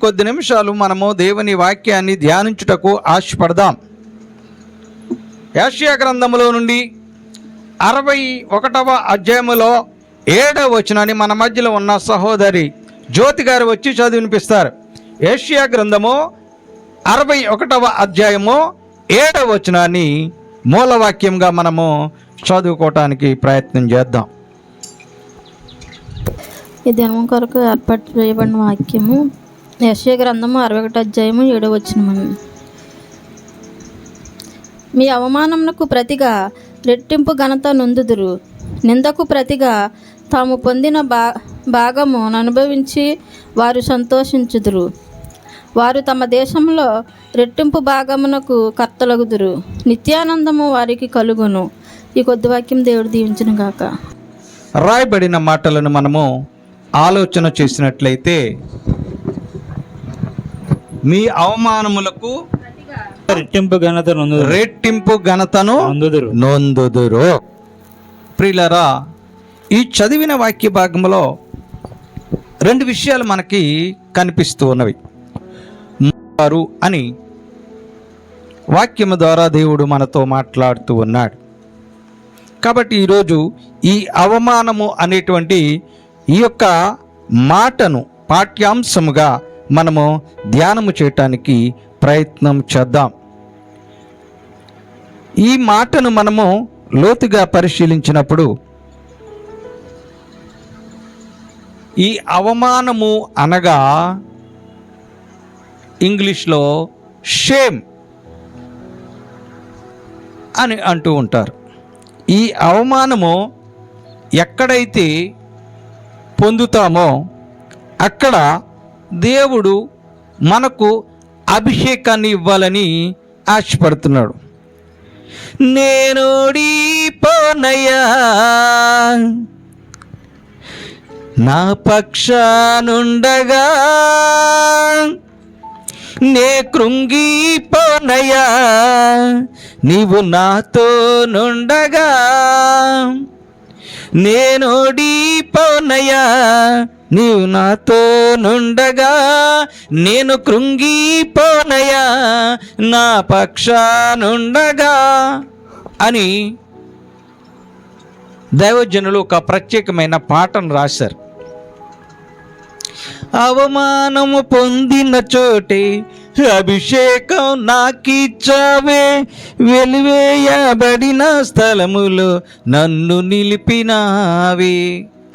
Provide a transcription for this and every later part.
కొద్ది నిమిషాలు మనము దేవుని వాక్యాన్ని ధ్యానించుటకు ఆశపడదాం. యెషయా గ్రంథములో నుండి 61వ అధ్యాయములో 7వ వచనాన్ని మన మధ్యలో ఉన్న సహోదరి జ్యోతి గారు వచ్చి చదివినిపిస్తారు. యెషయా గ్రంథము 61వ అధ్యాయము 7వ వచనాన్ని మూలవాక్యంగా మనము చదువుకోవటానికి ప్రయత్నం చేద్దాం. ఈ దినం కొరకు ఏర్పాటు చేయబడిన వాక్యము యెషయా గ్రంథము 61 అధ్యాయము 7వ వచనము. మీ అవమానమునకు ప్రతిగా రెట్టింపు ఘనత నొందుదురు, నిందకు ప్రతిగా తాము పొందిన భాగమును అనుభవించి వారు సంతోషించుదురు. వారు తమ దేశంలో రెట్టింపు భాగమునకు కర్తలగుదురు, నిత్యానందము వారికి కలుగును. ఈ కొద్ది వాక్యం దేవుడు దీవించును గాక. రాయబడిన మాటలను మనము ఆలోచన చేసినట్లయితే, మీ అవమానములకు రెట్టింపు ఘనతను నొందుదురు. ప్రియులారా, ఈ చదివిన వాక్య భాగంలో 2 విషయాలు మనకి కనిపిస్తూ ఉన్నవి. వారు అని వాక్యము ద్వారా దేవుడు మనతో మాట్లాడుతూ ఉన్నాడు. కాబట్టి ఈరోజు ఈ అవమానము అనేటువంటి ఈ యొక్క మాటను పాఠ్యాంశముగా మనము ధ్యానము చేయటానికి ప్రయత్నం చేద్దాం. ఈ మాటను మనము లోతుగా పరిశీలించినప్పుడు ఈ అవమానము అనగా ఇంగ్లీష్లో షేమ్ అని అంటూ ఉంటారు. ఈ అవమానము ఎక్కడైతే పొందుతామో అక్కడ దేవుడు మనకు అభిషేకాన్ని ఇవ్వాలని ఆశపడుతున్నాడు. నేను ఓడిపోనయ్యా, నా పక్షానుండగా నే కృంగిపోనయ్యా, నీవు నాతో నుండగా. నేను ఓడిపోనయ్యా, నీవు నాతో నుండగా, నేను కృంగిపోనయ్యా, నా పక్షానుండగా అని దైవజనులు ఒక ప్రత్యేకమైన పాటను రాశారు. అవమానము పొందిన చోటే అభిషేకం నాకిచ్చావే, వెలివేయబడిన స్థలములో నన్ను నిలిపినావే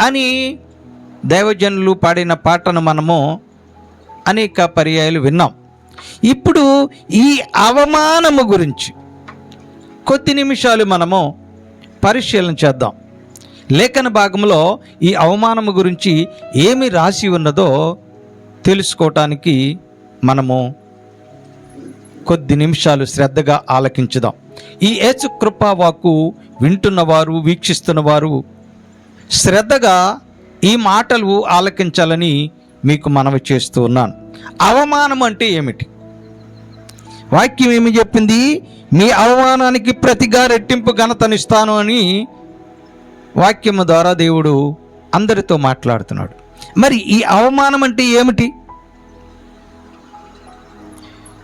అని దైవజనులు పాడిన పాటను మనము అనేక పర్యాయాలు విన్నాం. ఇప్పుడు ఈ అవమానము గురించి కొద్ది నిమిషాలు మనము పరిశీలన చేద్దాం. లేఖన భాగంలో ఈ అవమానము గురించి ఏమి రాసి ఉన్నదో తెలుసుకోవటానికి మనము కొద్ది నిమిషాలు శ్రద్ధగా ఆలకించుదాం. ఈ యేసు కృపావాకు వింటున్నవారు, వీక్షిస్తున్నవారు శ్రద్ధగా ఈ మాటలు ఆలకించాలని మీకు మనవి చేస్తూ ఉన్నాను. అవమానం అంటే ఏమిటి? వాక్యం ఏమి చెప్పింది? మీ అవమానానికి ప్రతిగా రెట్టింపు ఘనతనిస్తాను అని వాక్యము ద్వారా దేవుడు అందరితో మాట్లాడుతున్నాడు. మరి ఈ అవమానం అంటే ఏమిటి?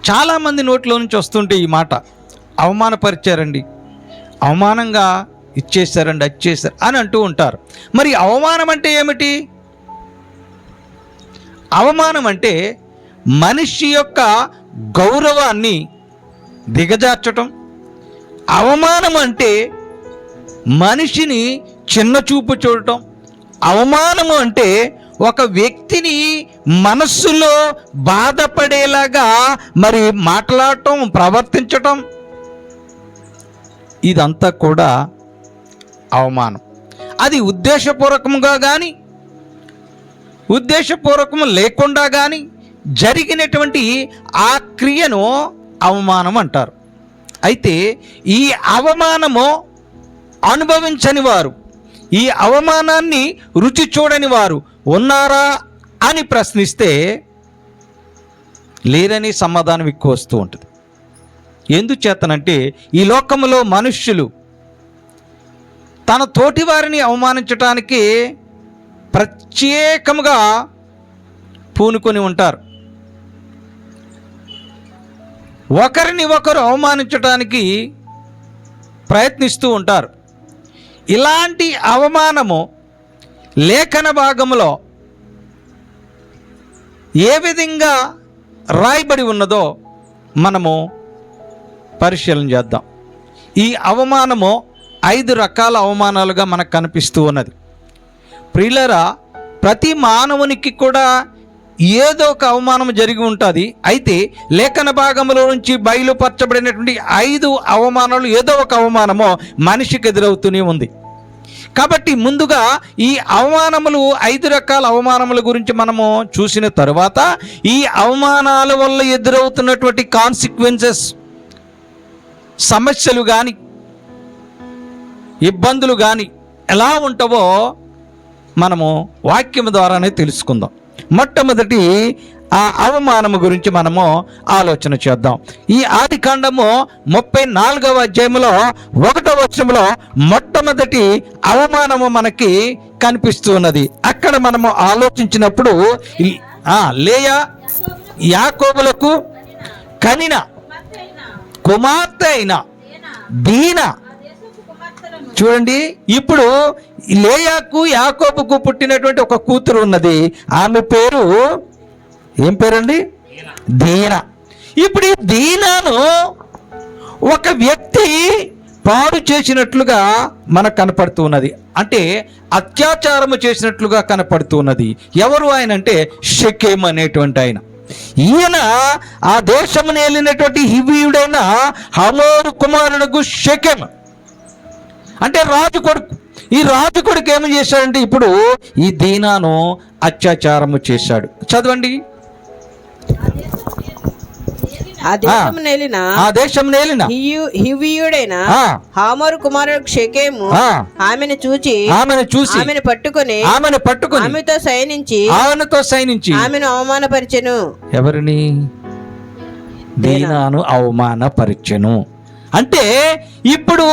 చాలామంది నోట్లో నుంచి వస్తుంటే ఈ మాట, అవమానపరిచారండి, అవమానంగా ఇచ్చేసారండి, అచ్చేసారు అని అంటూ ఉంటారు. మరి అవమానం అంటే ఏమిటి? అవమానం అంటే మనిషి యొక్క గౌరవాన్ని దిగజార్చటం. అవమానం అంటే మనిషిని చిన్న చూపు చూడటం. అవమానము అంటే ఒక వ్యక్తిని మనస్సులో బాధపడేలాగా మరి మాట్లాడటం, ప్రవర్తించటం, ఇదంతా కూడా అవమానం. అది ఉద్దేశపూర్వకంగా కానీ ఉద్దేశపూర్వకం లేకుండా కానీ జరిగినటువంటి ఆ క్రియను అవమానం అంటారు. అయితే ఈ అవమానము అనుభవించని వారు, ఈ అవమానాన్ని రుచి చూడని వారు ఉన్నారా అని ప్రశ్నిస్తే లేరని సమాధానం ఎక్కువ వస్తూ ఉంటుంది. ఎందుచేతనంటే ఈ లోకములో మనుష్యులు తన తోటి వారిని అవమానించటానికి ప్రత్యేకముగా పూనుకొని ఉంటారు. ఒకరిని ఒకరు అవమానించడానికి ప్రయత్నిస్తూ ఉంటారు. ఇలాంటి అవమానము లేఖన భాగంలో ఏ విధంగా రాయబడి ఉన్నదో మనము పరిశీలన చేద్దాం. ఈ అవమానము 5 రకాల అవమానాలుగా మనకు కనిపిస్తూ ఉన్నది. ప్రియులారా, ప్రతి మానవునికి కూడా ఏదో ఒక అవమానం జరిగి ఉంటుంది. అయితే లేఖన భాగంలో నుంచి బయలుపరచబడినటువంటి 5 అవమానాలు ఏదో ఒక అవమానమో మనిషికి ఎదురవుతూనే ఉంది. కాబట్టి ముందుగా ఈ అవమానములు 5 రకాల అవమానముల గురించి మనము చూసిన తరువాత ఈ అవమానాల వల్ల ఎదురవుతున్నటువంటి కాన్సిక్వెన్సెస్, సమస్యలు కానీ ఇబ్బందులు కానీ ఎలా ఉంటావో మనము వాక్యం ద్వారానే తెలుసుకుందాం. మొట్టమొదటి ఆ అవమానము గురించి మనము ఆలోచన చేద్దాం. ఈ ఆదికాండము 34వ అధ్యాయంలో 1వ వచనంలో మొట్టమొదటి అవమానము మనకి కనిపిస్తూ ఉన్నది. అక్కడ మనము ఆలోచించినప్పుడు లేయా యాకోబులకు కనిన కుమార్తె అయిన దీనా, చూడండి, ఇప్పుడు లేయాకు యాకోబుకు పుట్టినటువంటి ఒక కూతురు ఉన్నది. ఆమె పేరు ఏం పేరండి? దీనా. ఇప్పుడు ఈ దీనాను ఒక వ్యక్తి పాడు చేసినట్లుగా మనకు కనపడుతూ ఉన్నది. అంటే అత్యాచారము చేసినట్లుగా కనపడుతూ ఉన్నది. ఎవరు ఆయన అంటే షెకెము అనేటువంటి ఆయన. ఈయన ఆ దేశమును ఏలినటువంటి హివ్వీయుడైన హమోరు కుమారుడుకు షెకెము అంటే రాజు కొడుకు. ఈ రాజు కొడుకు ఏమి చేశాడంటే ఇప్పుడు ఈ దీనాను అత్యాచారము చేశాడు. చదవండి. ఆ దేశం నేలిన హివ్వీయుడైన హామోరు కుమారుడు షెకెము ఆమెను చూచి ఆమెను పట్టుకొని ఆమెతో సైనించి ఆమెను అవమానపరిచెను. ఎవరిని? దీనాను అవమానపరిచెను. అంటే ఇప్పుడు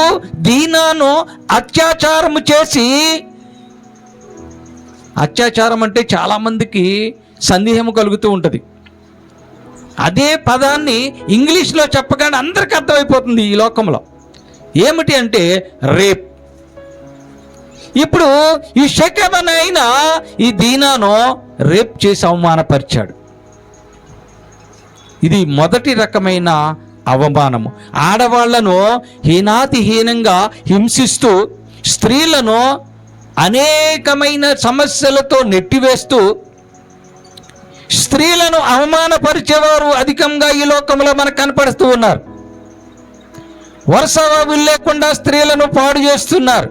దీనాను అత్యాచారము చేసి, అత్యాచారం అంటే చాలా మందికి సందేహం కలుగుతూ ఉంటుంది. అదే పదాన్ని ఇంగ్లీష్లో చెప్పగానే అందరికీ అర్థమైపోతుంది ఈ లోకంలో. ఏమిటి అంటే రేప్. ఇప్పుడు ఈ షెకెమనైనా ఈ దీనాను రేప్ చేసి అవమానపరిచాడు. ఇది మొదటి రకమైన అవమానము. ఆడవాళ్లను హీనాతిహీనంగా హింసిస్తూ, స్త్రీలను అనేకమైన సమస్యలతో నెట్టివేస్తూ, స్త్రీలను అవమానపరిచేవారు అధికంగా ఈ లోకంలో మనకు కనపడుతూ ఉన్నారు. వరుసవాబులు లేకుండా స్త్రీలను పాడు చేస్తున్నారు.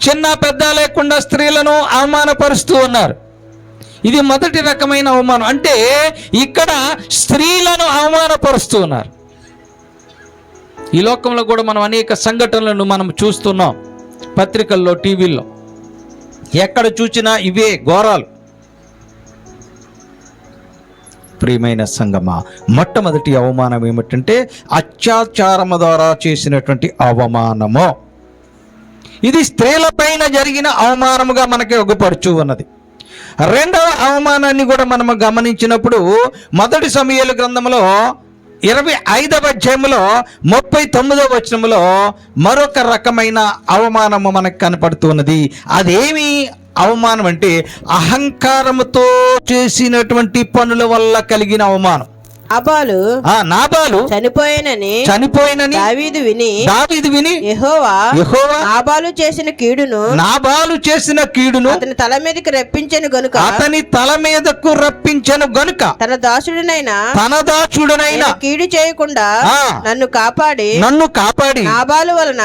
చిన్న పెద్ద లేకుండా స్త్రీలను అవమానపరుస్తూ ఉన్నారు. ఇది మొదటి రకమైన అవమానం. అంటే ఇక్కడ స్త్రీలను అవమానపరుస్తూ ఉన్నారు. ఈ లోకంలో కూడా మనం అనేక సంఘటనలను మనం చూస్తున్నాం. పత్రికల్లో, టీవీల్లో ఎక్కడ చూసినా ఇవే ఘోరాలు. ప్రియమైన సంగమా, మొట్టమొదటి అవమానం ఏమిటంటే అత్యాచారము ద్వారా చేసినటువంటి అవమానము. ఇది స్త్రీలపైన జరిగిన అవమానముగా మనకి ఒగ్గుపడుచు ఉన్నది. రెండవ అవమానాన్ని కూడా మనము గమనించినప్పుడు మొదటి సమూయేలు గ్రంథంలో 25వ అధ్యాయంలో 39వ వచనంలో మరొక రకమైన అవమానము మనకు కనపడుతున్నది. అదేమి అవమానం అంటే అహంకారముతో చేసినటువంటి పనుల వల్ల కలిగిన అవమానం. నాబాలు చనిపోయినని దావీదు విని యెహోవా నాబాలు చేసిన కీడును అతని తల మీదకు రప్పించెను గనుక తన దాసుడనైన కీడు చేయకుండా నన్ను కాపాడి నాబాలు వలన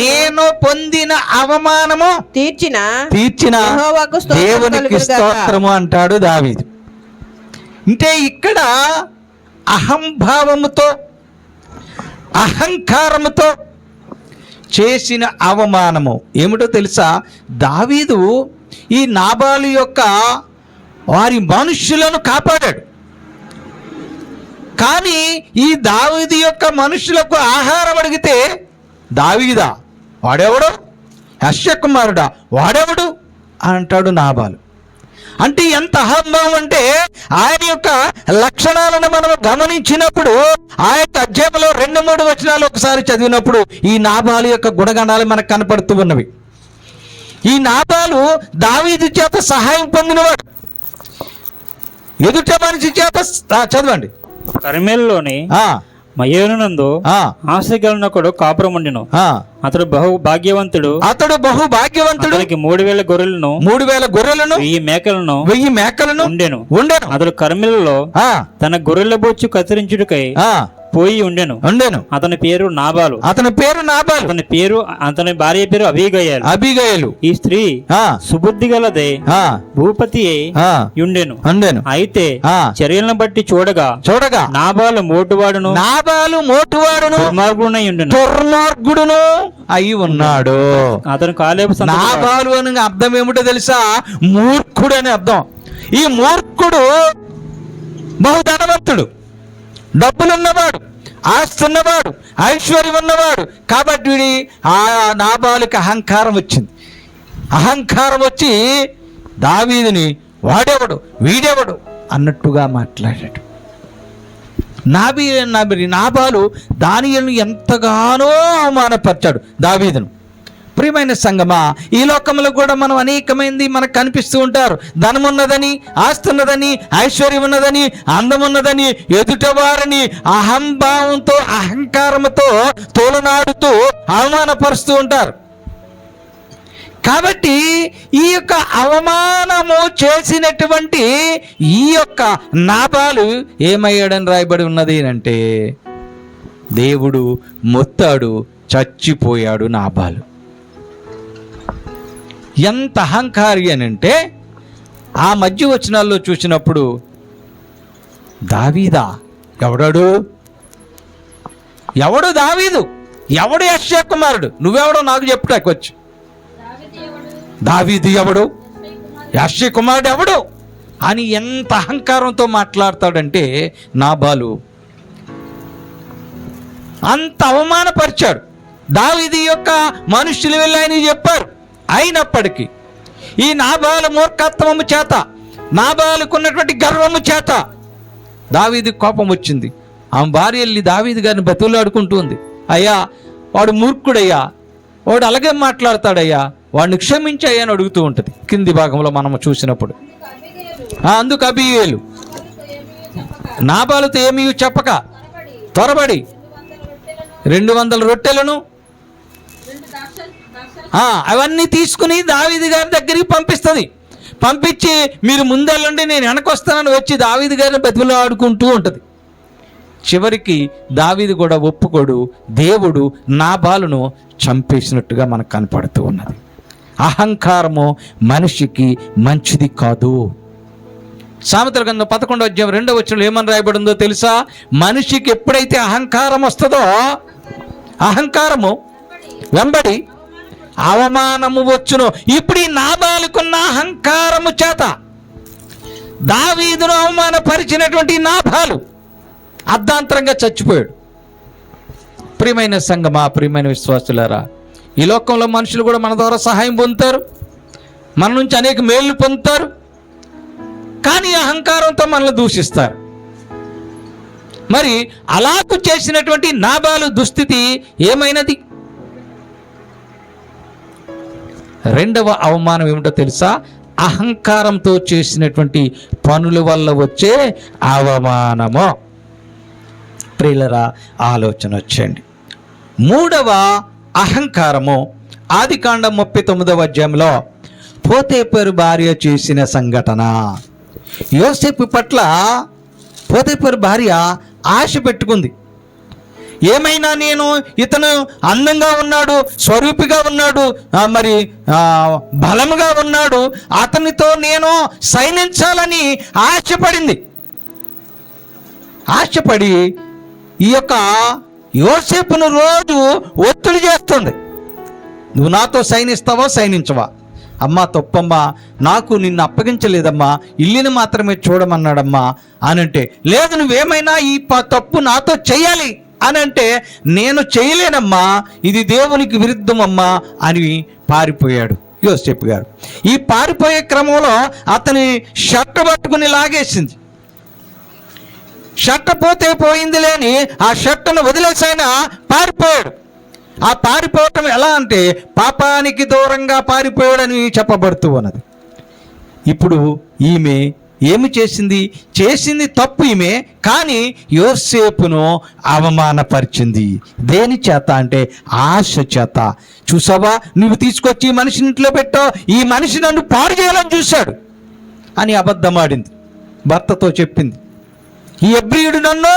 నేను పొందిన అవమానము తీర్చిన యెహోవాకు దేవునికి స్తోత్రము అంటాడు దావీదు. అంటే ఇక్కడ అహంభావముతో, అహంకారముతో చేసిన అవమానము ఏమిటో తెలుసా? దావీదు ఈ నాబాలు యొక్క వారి మనుష్యులను కాపాడాడు. కానీ ఈ దావీదు యొక్క మనుషులకు ఆహారం అడిగితే దావీదా వాడెవడు, యెష్షే కుమారుడా వాడెవడు అంటాడు నాబాలు. అంటే ఎంత అహంభావం అంటే ఆయన యొక్క లక్షణాలను మనం గమనించినప్పుడు ఆ యొక్క అధ్యాయంలో 2-3 వచనాలు ఒకసారి చదివినప్పుడు ఈ నాబాలు యొక్క గుణగణాలు మనకు కనపడుతూ ఉన్నవి. ఈ నాబాలు దావీదు చేత సహాయం పొందినవాడు, ఎదుట మనిషి చేత. చదవండి. కర్మెల్లోని మయోనునందు ఆశగలనొకడు కాపురం ఉండెను. అతడు బహు భాగ్యవంతుడు. అతనికి 3000 గొర్రెలను 1000 మేకలను ఉండెను. అతడు కర్మెలులో తన గొర్రెల బొచ్చు కత్తిరించుటకై పోయి ఉండెను. అతని పేరు నాబాలు. అతని భార్య పేరు అబీగయలు. ఈ స్త్రీ సుబుద్ధి గలదే, భూపతి ఉండెను. అయితే చర్యలను బట్టి చూడగా నాబాలు మోటువాడును దుర్మార్గుడును అయి ఉన్నాడు. అతను కాలేబు. నాబాలు అని అర్థం ఏమిటో తెలుసా? మూర్ఖుడు అని అర్థం. ఈ మూర్ఖుడు బహుధనవంతుడు, డబ్బులున్నవాడు, ఆస్తి ఉన్నవాడు, ఐశ్వర్యం ఉన్నవాడు. కాబట్టి ఆ నాబాలుకి అహంకారం వచ్చింది. అహంకారం వచ్చి దావీదుని వాడెవడు వీడెవడు అన్నట్టుగా మాట్లాడాడు. నాబాలు దానియేలును ఎంతగానో అవమానపరిచాడు దావీదును. ప్రియమైన సంగమా, ఈ లోకంలో కూడా మనం అనేకమైనది మనకు కనిపిస్తూ ఉంటారు. ధనం ఉన్నదని, ఆస్తి ఉన్నదని, ఐశ్వర్యం ఉన్నదని, అందం ఉన్నదని ఎదుటవారిని అహంభావంతో అహంకారంతో తోలనాడుతూ అవమానపరుస్తూ ఉంటారు. కాబట్టి ఈ యొక్క అవమానము చేసినటువంటి ఈ యొక్క నాబాలు ఏమయ్యాడని రాయబడి ఉన్నది అంటే, దేవుడు మొత్తాడు, చచ్చిపోయాడు నాబాలు. ఎంత అహంకారి అని అంటే ఆ మధ్య వచనాల్లో చూసినప్పుడు దావీదా ఎవడు దావీదు, ఎవడు యెష్షయా కుమారుడు, నువ్వెవడో నాకు చెప్పుటాకొచ్చు. దావీదు ఎవడు, యెష్షయా కుమారుడు ఎవడు అని ఎంత అహంకారంతో మాట్లాడతాడంటే నాబాలు అంత అవమానపరిచాడు. దావీదు యొక్క మనుషులు వెళ్ళి ఆయన చెప్పారు. అయినప్పటికీ ఈ నాబాలు మూర్ఖత్వము చేత, నాబాలుకున్నటువంటి గర్వము చేత దావీదు కోపం వచ్చింది. ఆమె భార్య వెళ్ళి దావీదు గారిని బతులాడుకుంటుంది. అయ్యా, వాడు మూర్ఖుడయ్యా, వాడు అలాగే మాట్లాడతాడయ్యా, వాడిని క్షమించాయా అని అడుగుతూ ఉంటుంది. కింది భాగంలో మనము చూసినప్పుడు అందుకు అబీగయలు నాబాలుతో ఏమీ చెప్పక త్వరబడి 200 రొట్టెలను అవన్నీ తీసుకుని దావీదు గారి దగ్గరికి పంపిస్తుంది. పంపించి మీరు ముందెళ్ళండి, నేను వెనకొస్తానని వచ్చి దావీదు గారిని బతిమలాడుకుంటూ ఉంటుంది. చివరికి దావీదు కూడా ఒప్పుకోడు. దేవుడు నాబాలును చంపేసినట్టుగా మనకు కనపడుతూ ఉన్నది. అహంకారము మనిషికి మంచిది కాదు. సామెతల గ్రంథం 11వ అధ్యాయం 2వ వచనంలో ఏమని రాయబడిందో తెలుసా? మనిషికి ఎప్పుడైతే అహంకారం వస్తుందో, అహంకారము వెంబడి అవమానము వచ్చును. ఇప్పుడు ఈ నాబాలుకున్న అహంకారము చేత దావీదును అవమానపరిచినటువంటి నాబాలు అర్ధాంతరంగా చచ్చిపోయాడు. ప్రియమైన సంగమా, ప్రియమైన విశ్వాసులారా, ఈ లోకంలో మనుషులు కూడా మన ద్వారా సహాయం పొందుతారు, మన నుంచి అనేక మేళ్ళు పొందుతారు. కానీ అహంకారంతో మనల్ని దూషిస్తారు. మరి అలాకు చేసినటువంటి నాబాలు దుస్థితి ఏమైనది? రెండవ అవమానం ఏమిటో తెలుసా? అహంకారంతో చేసినటువంటి పనుల వల్ల వచ్చే అవమానము. ప్రియులరా, ఆలోచన వచ్చేయండి. మూడవ అహంకారము ఆదికాండం 39వ అధ్యాయంలో పోతీఫరు భార్య చేసిన సంఘటన. యోసేపు పట్ల పోతీఫరు భార్య ఆశ పెట్టుకుంది. ఏమైనా నేను ఇతను అందంగా ఉన్నాడు, స్వరూపిగా ఉన్నాడు, మరి బలముగా ఉన్నాడు, అతనితో నేను సైనించాలని ఆశపడింది. ఆశపడి ఈ యొక్క యోసేపును రోజు ఒత్తిడి చేస్తుంది. నువ్వు నాతో సైనిస్తావా, సైనించవా? అమ్మా తప్పమ్మా, నాకు నిన్ను అప్పగించలేదమ్మా, ఇల్లుని మాత్రమే చూడమన్నాడమ్మా అనంటే, లేదు నువ్వేమైనా ఈ తప్పు నాతో చెయ్యాలి అనంటే, నేను చేయలేనమ్మా, ఇది దేవునికి విరుద్ధమమ్మా అని పారిపోయాడు యోసేపు గారు. ఈ పారిపోయే క్రమంలో అతని షర్ట్ పట్టుకుని లాగేసింది. షర్ట్ పోతే పోయింది లేని ఆ షర్ట్ను వదిలేసి ఆయన పారిపోయాడు. ఆ పారిపోవటం ఎలా అంటే పాపానికి దూరంగా పారిపోయాడని చెప్పబడుతూ ఉన్నది. ఇప్పుడు ఈమె ఏమి చేసింది? చేసింది తప్పు ఈమె, కానీ యోసేపును అవమానపరిచింది. దేని చేత అంటే ఆశ చేత. చూసావా, నువ్వు తీసుకొచ్చి ఈ మనిషిని ఇంట్లో పెట్టావు, ఈ మనిషి నన్ను పాడు చేయాలని చూశాడు అని అబద్ధమాడింది. భర్తతో చెప్పింది, ఈ ఎబ్రియుడు నన్ను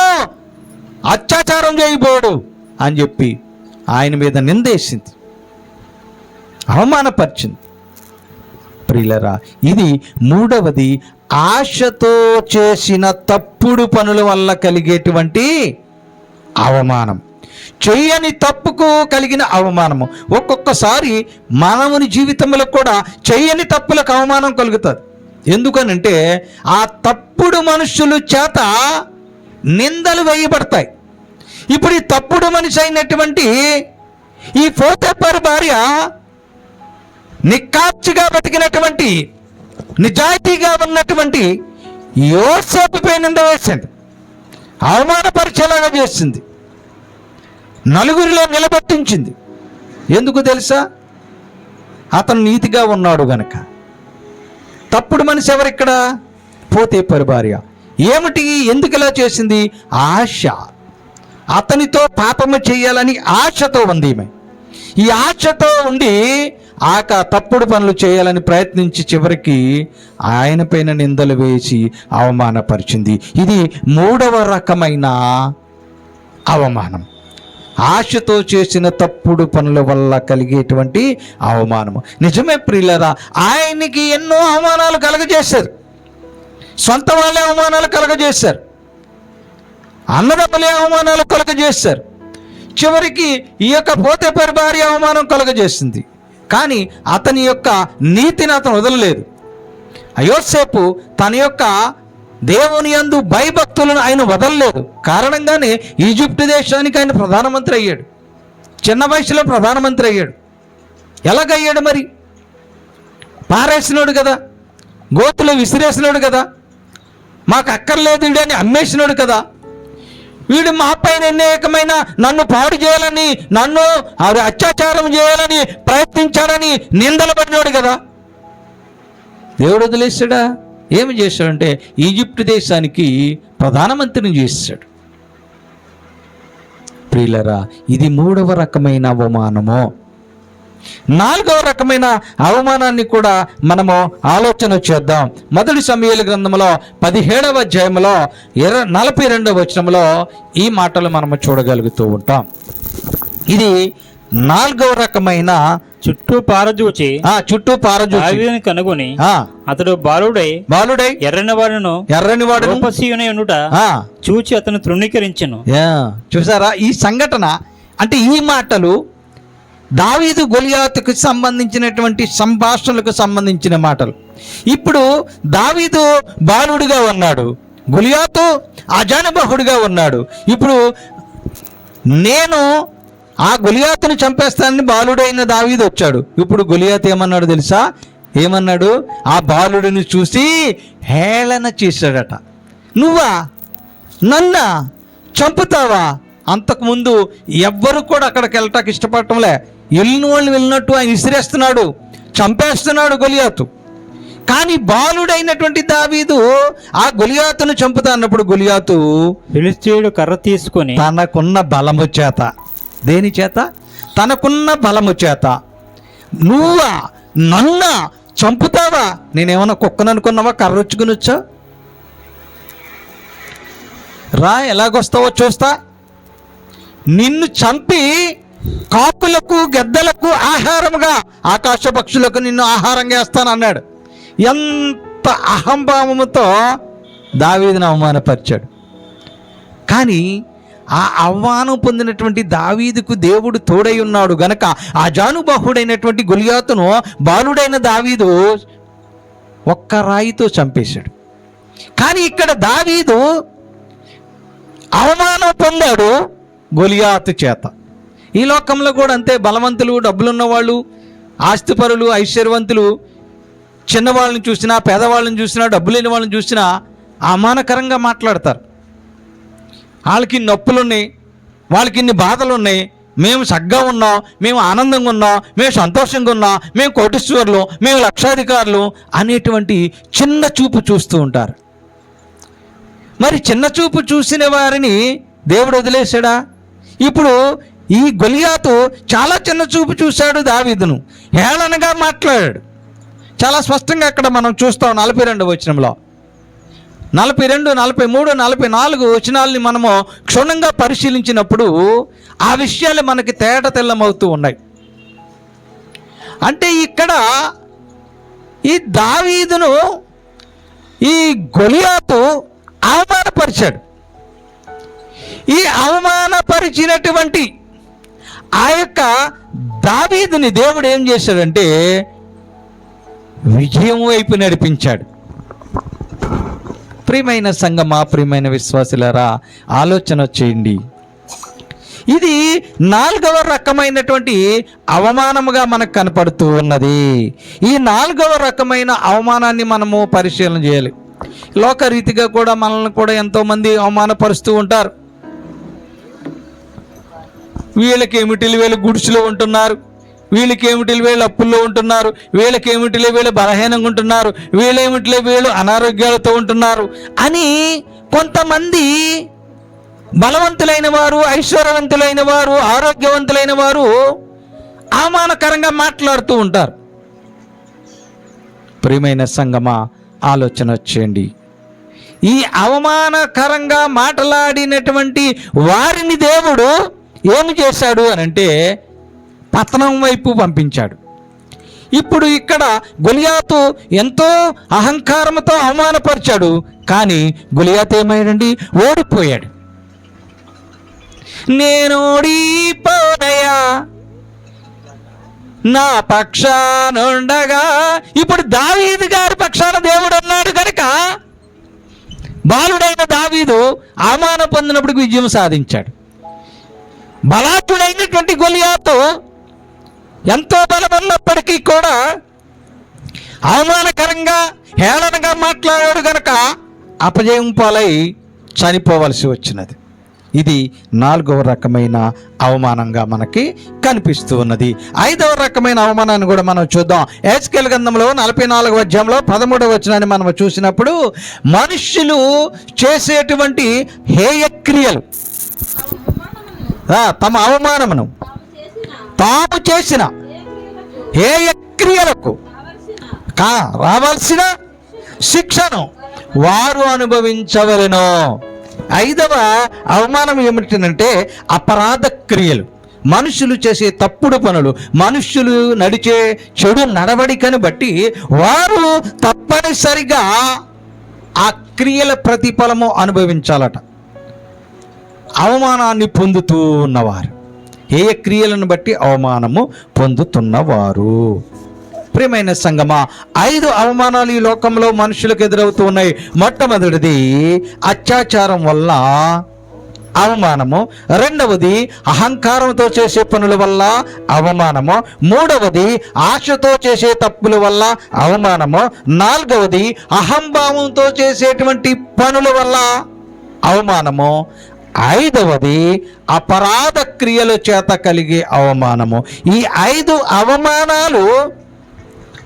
అత్యాచారం చేయబోడు అని చెప్పి ఆయన మీద నిందేసింది, అవమానపరిచింది. ప్రియులరా, ఇది మూడవది, ఆశతో చేసిన తప్పుడు పనుల వల్ల కలిగేటువంటి అవమానం. చెయ్యని తప్పుకు కలిగిన అవమానము. ఒక్కొక్కసారి మానవుని జీవితంలో కూడా చెయ్యని తప్పులకు అవమానం కలుగుతుంది. ఎందుకనంటే ఆ తప్పుడు మనుషుల చేత నిందలు వేయబడతాయి. ఇప్పుడు ఈ తప్పుడు మనిషి అయినటువంటి ఈ పోతీఫరు భార్య నిక్కార్చిగా బతికినటువంటి, నిజాయితీగా ఉన్నటువంటి యోసేపుపై నింద వేసింది, అవమానపరిచేలాగా చేసింది, నలుగురిలో నిలబెట్టించింది. ఎందుకు తెలుసా? అతను నీతిగా ఉన్నాడు గనక. తప్పుడు మనిషి ఎవరిక్కడ? పోతీఫరు భార్య. ఏమిటి, ఎందుకు ఇలా చేసింది? ఆశ. అతనితో పాపము చేయాలని ఆశతో ఉంది ఈమె. ఈ ఆశతో ఉండి తప్పుడు పనులు చేయాలని ప్రయత్నించి చివరికి ఆయన పైన నిందలు వేసి అవమానపరిచింది. ఇది మూడవ రకమైన అవమానం. ఆశతో చేసిన తప్పుడు పనుల వల్ల కలిగేటువంటి అవమానము. నిజమే ప్రియులారా, ఆయనకి ఎన్నో అవమానాలు కలగజేశారు. సొంత వాళ్ళే అవమానాలు కలగజేశారు, అన్నదమ్ములే అవమానాలు కలగజేశారు. చివరికి ఈ యొక్క పోతీఫరు భార్య అవమానం కలగజేసింది. కానీ అతని యొక్క నీతిని అతను వదలలేదు. యోసేపు తన యొక్క దేవుని యందు భయభక్తులను ఆయన వదలలేదు. కారణంగానే ఈజిప్ట్ దేశానికి ఆయన ప్రధానమంత్రి అయ్యాడు. చిన్న వయసులో ప్రధానమంత్రి అయ్యాడు. ఎలాగయ్యాడు మరి? పారేసినోడు కదా, గోతులో విసిరేసినోడు కదా, మాకు అక్కర్లేదు వీడు అని అమ్మేసినోడు కదా. వీడు మా పైన అనేకమైన నన్ను పాడు చేయాలని, నన్ను అత్యాచారం చేయాలని ప్రయత్నించాడని నిందలు పడినాడు కదా. దేవుడు వదిలేశాడా? ఏమి చేశాడంటే ఈజిప్ట్ దేశానికి ప్రధానమంత్రిని చేశాడు. ప్రియులరా, ఇది మూడవ రకమైన అవమానము. నాలుగవ రకమైన అవమానాన్ని కూడా మనము ఆలోచన చేద్దాం. మొదటి సమూయేలు గ్రంథంలో 17వ అధ్యాయంలో 42వ వచనంలో ఈ మాటలు మనము చూడగలుగుతూ ఉంటాం. ఇది నాలుగవ రకమైన చుట్టూ పారజూచి కనుగొని అతడు బాలుడై ఎర్రనివాడును రూపసీయునై ఉండుట చూచి అతను తృణీకరించెను. చూసారా ఈ సంఘటన? అంటే ఈ మాటలు దావీదు గొలియాతుకు సంబంధించినటువంటి సంభాషణలకు సంబంధించిన మాటలు. ఇప్పుడు దావీదు బాలుడిగా ఉన్నాడు, గొలియాతు అజానబహుడిగా ఉన్నాడు. ఇప్పుడు నేను ఆ గొలియాతును చంపేస్తానని బాలుడైన దావీదు వచ్చాడు. ఇప్పుడు గొలియాతు ఏమన్నాడు తెలుసా? ఏమన్నాడు? ఆ బాలుడిని చూసి హేళన చేశాడట. నువ్వా నన్నా చంపుతావా? అంతకుముందు ఎవ్వరు కూడా అక్కడికి వెళ్ళటానికి ఇష్టపడటంలే. వెళ్ళిన వాళ్ళు వెళ్ళినట్టు ఆయన విసిరేస్తున్నాడు, చంపేస్తున్నాడు గొలియాతు. కానీ బాలుడైనటువంటి దావీదు ఆ గొలియాతును చంపుతా అన్నప్పుడు గొలియాతు ఫిలిష్తీయుడు కర్ర తీసుకొని తనకున్న బలము చేత, దేని చేత? తనకున్న బలము చేత, నువ్వా నన్నా చంపుతావా? నేనేమన్నా కుక్కను అనుకున్నావా? కర్ర వచ్చుకుని వచ్చా? రా, ఎలాగొస్తావో చూస్తా, నిన్ను చంపి కాకులకు గెద్దలకు ఆహారముగా, ఆకాశ పక్షులకు నిన్ను ఆహారంగా వేస్తాను అన్నాడు. ఎంత అహంభావముతో దావీదును అవమానపరిచాడు. కానీ ఆ అవమానం పొందినటువంటి దావీదుకు దేవుడు తోడై ఉన్నాడు గనక ఆ జానుబాహుడైనటువంటి గొలియాతును బాలుడైన దావీదు ఒక్క రాయితో చంపేశాడు. కానీ ఇక్కడ దావీదు అవమానం పొందాడు గొలియాతు చేత. ఈ లోకంలో కూడా అంతే. బలవంతులు, డబ్బులున్న వాళ్ళు, ఆస్తిపరులు, ఐశ్వర్యవంతులు చిన్నవాళ్ళని చూసినా, పేదవాళ్ళని చూసినా, డబ్బు లేని వాళ్ళని చూసినా అవమానకరంగా మాట్లాడతారు. వాళ్ళకి ఇన్ని నొప్పులు ఉన్నాయి, వాళ్ళకి ఇన్ని బాధలు ఉన్నాయి, మేము సగ్గా ఉన్నాం, మేము ఆనందంగా ఉన్నాం, మేము సంతోషంగా ఉన్నాం, మేము కోటీశ్వరులు, మేము లక్షాధికారులు అనేటువంటి చిన్న చూపు చూస్తూ ఉంటారు. మరి చిన్న చూపు చూసిన వారిని దేవుడు వదిలేశాడా? ఇప్పుడు ఈ గొలియాతు చాలా చిన్న చూపు చూశాడు దావీదును, హేళనగా మాట్లాడాడు. చాలా స్పష్టంగా అక్కడ మనం చూస్తాం 42వ వచనంలో. 42, 43, 44 వచనాలని మనము క్షుణ్ణంగా పరిశీలించినప్పుడు ఆ విషయాలు మనకి తేట తెల్లమవుతూ ఉన్నాయి. అంటే ఇక్కడ ఈ దావీదును ఈ గొలియాతు అవమానపరిచాడు. ఈ అవమానపరిచినటువంటి ఆ యొక్క దావీదుని దేవుడు ఏం చేశాడంటే విజయం వైపు నడిపించాడు. ప్రియమైన సంగమా, ప్రియమైన విశ్వాసులారా, ఆలోచన చేయండి. ఇది 4వ రకమైనటువంటి అవమానముగా మనకు కనపడుతూ ఉన్నది. ఈ 4వ రకమైన అవమానాన్ని మనము పరిశీలన చేయాలి. లోకరీతిగా కూడా మనల్ని కూడా ఎంతోమంది అవమానపరుస్తూ ఉంటారు. వీళ్ళకేమిటిలు వీళ్ళు గుడిసెలో ఉంటున్నారు, వీళ్ళకేమిటిలు వీళ్ళు అప్పుల్లో ఉంటున్నారు, వీళ్ళకేమిటిలే వీళ్ళు బలహీనంగా ఉంటున్నారు, వీళ్ళేమిటిలే వీళ్ళు అనారోగ్యాలతో ఉంటున్నారు అని కొంతమంది బలవంతులైన వారు, ఐశ్వర్యవంతులైన వారు, ఆరోగ్యవంతులైన వారు అవమానకరంగా మాట్లాడుతూ ఉంటారు. ప్రియమైన సంగమా, ఆలోచన చేయండి. ఈ అవమానకరంగా మాట్లాడినటువంటి వారిని దేవుడు ఏమి చేశాడు అనంటే పతనం వైపు పంపించాడు. ఇప్పుడు ఇక్కడ గొలియాతు ఎంతో అహంకారంతో అవమానపరిచాడు, కానీ గొలియాతు ఏమయ్యాడండి? ఓడిపోయాడు. నేను ఓడిపోనయా నా పక్షానుండగా. ఇప్పుడు దావీదు గారి పక్షాన దేవుడు అన్నాడు కనుక బాలుడైన దావీదు అవమానం పొందినప్పుడు విజయం సాధించాడు. బలాఢ్యుడైనటువంటి గొలియాతు ఎంతో బలమున్నప్పటికీ కూడా అవమానకరంగా, హేళనగా మాట్లాడాడు కనుక అపజయం పాలై చనిపోవలసి వచ్చినది. ఇది 4వ రకమైన అవమానంగా మనకి కనిపిస్తూ ఉన్నది. 5వ రకమైన అవమానాన్ని కూడా మనం చూద్దాం. హెజ్కేలు గ్రంథంలో 44వ అధ్యాయంలో 13వ వచనాన్ని మనం చూసినప్పుడు మనుష్యులు చేసేటువంటి హేయక్రియలు, తమ అవమానమును తాము చేసిన హేయక్రియలకు రావాల్సిన శిక్షను వారు అనుభవించవలెను. 5వ అవమానం ఏమిటంటే అపరాధ క్రియలు, మనుషులు చేసే తప్పుడు పనులు, మనుషులు నడిచే చెడు నడవడికను బట్టి వారు తప్పనిసరిగా ఆ క్రియల ప్రతిఫలము అనుభవించాలట. అవమానాన్ని పొందుతూ ఉన్నవారు, ఏ క్రియలను బట్టి అవమానము పొందుతున్నవారు. ప్రియమైన సంగమా, 5 అవమానాలు ఈ లోకంలో మనుషులకు ఎదురవుతూ ఉన్నాయి. మొట్టమొదటిది అత్యాచారం వల్ల అవమానము, 2వది అహంకారంతో చేసే పనుల వల్ల అవమానము, 3వది ఆశతో చేసే తప్పుల వల్ల అవమానము, 4వది అహంభావంతో చేసేటువంటి పనుల వల్ల అవమానము, 5వది అపరాధ క్రియల చేత కలిగే అవమానము. ఈ 5 అవమానాలు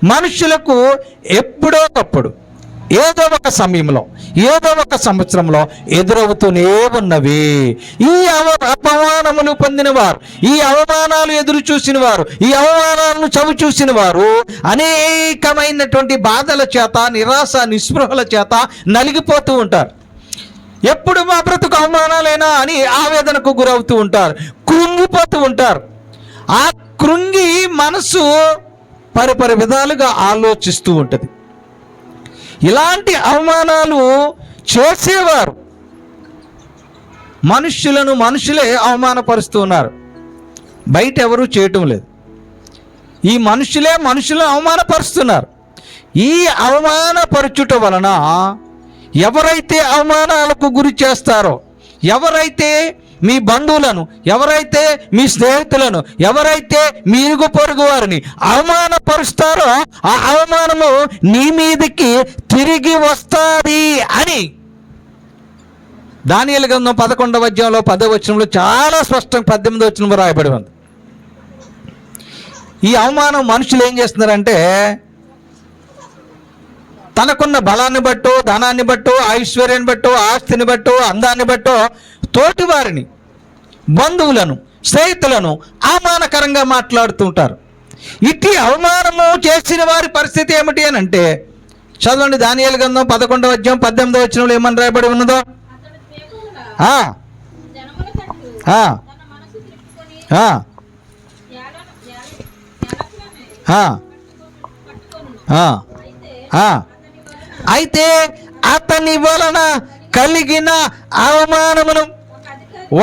మనుషులకు ఎప్పుడో తప్పుడు, ఏదో ఒక సమయంలో, ఏదో ఒక సంవత్సరంలో ఎదురవుతూనే ఉన్నవి. ఈ అవమానములు పొందిన వారు, ఈ అవమానాలు ఎదురు చూసిన వారు, ఈ అవమానాలను చవి చూసిన వారు అనేకమైనటువంటి బాధల చేత, నిరాశ నిస్పృహల చేత నలిగిపోతూ ఉంటారు. ఎప్పుడు మా బ్రతుకు అవమానాలేనా అని ఆవేదనకు గురవుతూ ఉంటారు, కృంగిపోతూ ఉంటారు. ఆ కృంగి మనసు పరిపరి విధాలుగా ఆలోచిస్తూ ఉంటుంది. ఇలాంటి అవమానాలు చేసేవారు మనుషులే అవమానపరుస్తూ ఉన్నారు, బయట ఎవరూ చేయటం లేదు. ఈ మనుషులను అవమానపరుస్తున్నారు. ఈ అవమానపరచుట వలన ఎవరైతే అవమానాలకు గురి చేస్తారో, ఎవరైతే మీ బంధువులను, ఎవరైతే మీ స్నేహితులను, ఎవరైతే మీ ఇరుగు పొరుగు వారిని అవమానపరుస్తారో ఆ అవమానము నీ మీదకి తిరిగి వస్తుంది అని దానియేలు గ్రంథం 11వ అధ్యాయంలో 10వ వచనంలో చాలా స్పష్టంగా 18వ వచనంలో రాయబడి ఉంది. ఈ అవమానం మనుషులు ఏం చేస్తున్నారంటే తనకున్న బలాన్ని బట్టో, ధనాన్ని బట్టో, ఐశ్వర్యాన్ని బట్టో, ఆస్తిని బట్టో, అందాన్ని బట్టో తోటి వారిని, బంధువులను, స్నేహితులను అవమానకరంగా మాట్లాడుతుంటారు. ఇట్టి అవమానము చేసిన వారి పరిస్థితి ఏమిటి అని అంటే చదవండి. దానియేలు గ్రంథం 11వ అధ్యాయం 18వ వచనంలో ఏమని రాయబడి ఉన్నదో. అయితే అతని వలన కలిగిన అవమానమును